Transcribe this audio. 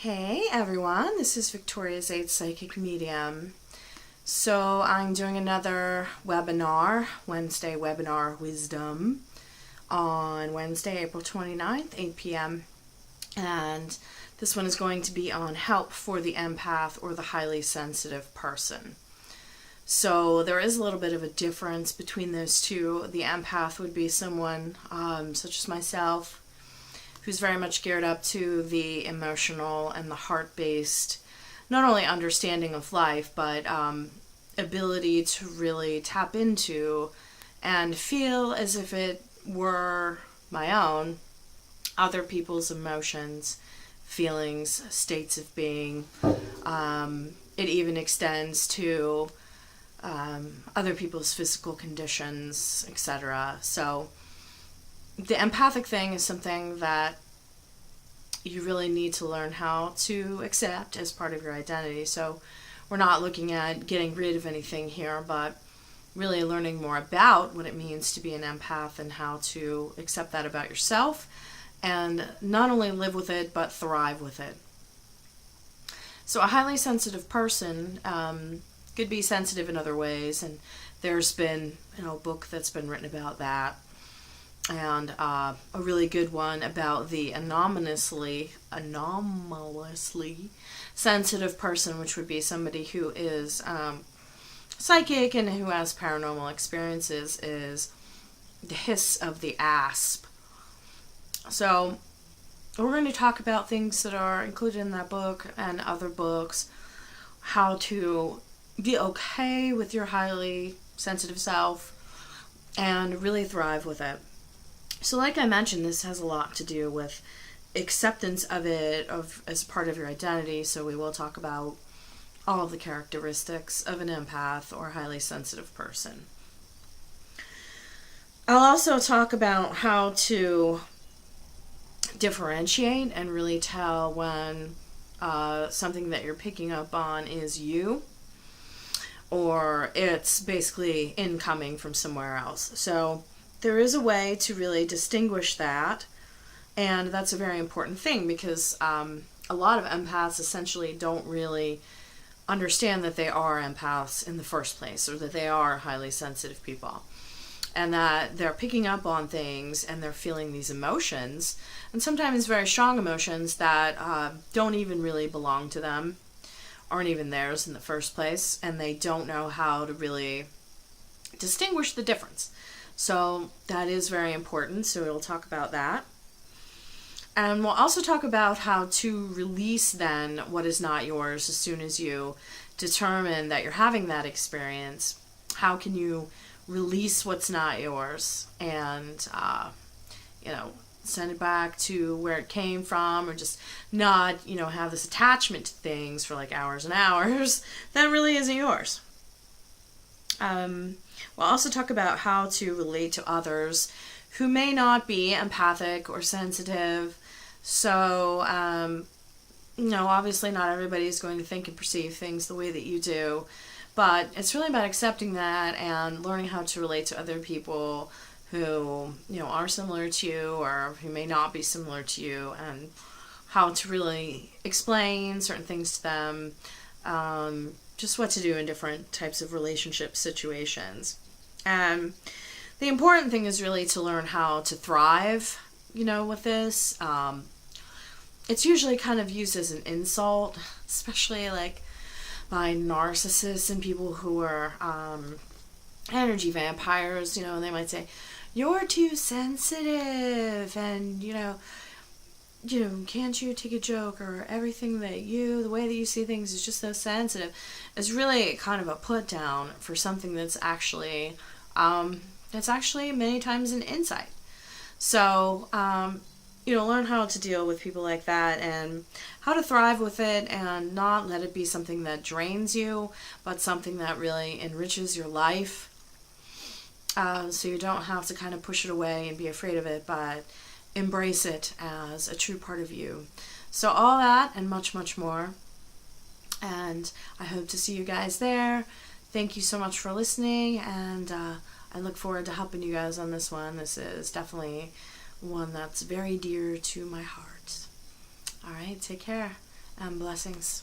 Hey everyone, this is Victoria's 8th Psychic Medium. So I'm doing another webinar, Wednesday Webinar Wisdom, on Wednesday, April 29th, 8 p.m. And this one is going to be on help for the empath or the highly sensitive person. So there is a little bit of a difference between those two. The empath would be someone such as myself, who's very much geared up to the emotional and the heart-based, not only understanding of life, but ability to really tap into and feel as if it were my own, other people's emotions, feelings, states of being. It even extends to other people's physical conditions, etc. So the empathic thing is something that you really need to learn how to accept as part of your identity. So we're not looking at getting rid of anything here, but really learning more about what it means to be an empath and how to accept that about yourself and not only live with it, but thrive with it. So a highly sensitive person could be sensitive in other ways, and there's been a book that's been written about that. And a really good one about the anomalously sensitive person, which would be somebody who is psychic and who has paranormal experiences, is The Hiss of the Asp. So we're going to talk about things that are included in that book and other books, how to be okay with your highly sensitive self and really thrive with it. So like I mentioned, this has a lot to do with acceptance of it as part of your identity. So we will talk about all of the characteristics of an empath or highly sensitive person. I'll also talk about how to differentiate and really tell when something that you're picking up on is you, or it's basically incoming from somewhere else. So there is a way to really distinguish that, and that's a very important thing because a lot of empaths essentially don't really understand that they are empaths in the first place, or that they are highly sensitive people, and that they're picking up on things and they're feeling these emotions, and sometimes very strong emotions that don't even really belong to them, aren't even theirs in the first place, and they don't know how to really distinguish the difference. So that is very important, so we'll talk about that. And we'll also talk about how to release then what is not yours as soon as you determine that you're having that experience. How can you release what's not yours and, send it back to where it came from, or just not, have this attachment to things for like hours and hours that really isn't yours. We'll also talk about how to relate to others who may not be empathic or sensitive. So, obviously not everybody is going to think and perceive things the way that you do, but it's really about accepting that and learning how to relate to other people who, are similar to you or who may not be similar to you, and how to really explain certain things to them, just what to do in different types of relationship situations. And the important thing is really to learn how to thrive, with this. It's usually kind of used as an insult, especially like by narcissists and people who are energy vampires, and they might say, "You're too sensitive," and, can't you take a joke, or everything that the way that you see things is just so sensitive. It's really kind of a put down for something that's actually many times an insight. So, learn how to deal with people like that and how to thrive with it and not let it be something that drains you, but something that really enriches your life. So you don't have to kind of push it away and be afraid of it, but embrace it as a true part of you. So all that and much, much more. And I hope to see you guys there. Thank you so much for listening, and I look forward to helping you guys on this one. This is definitely one that's very dear to my heart. All right, take care. Blessings.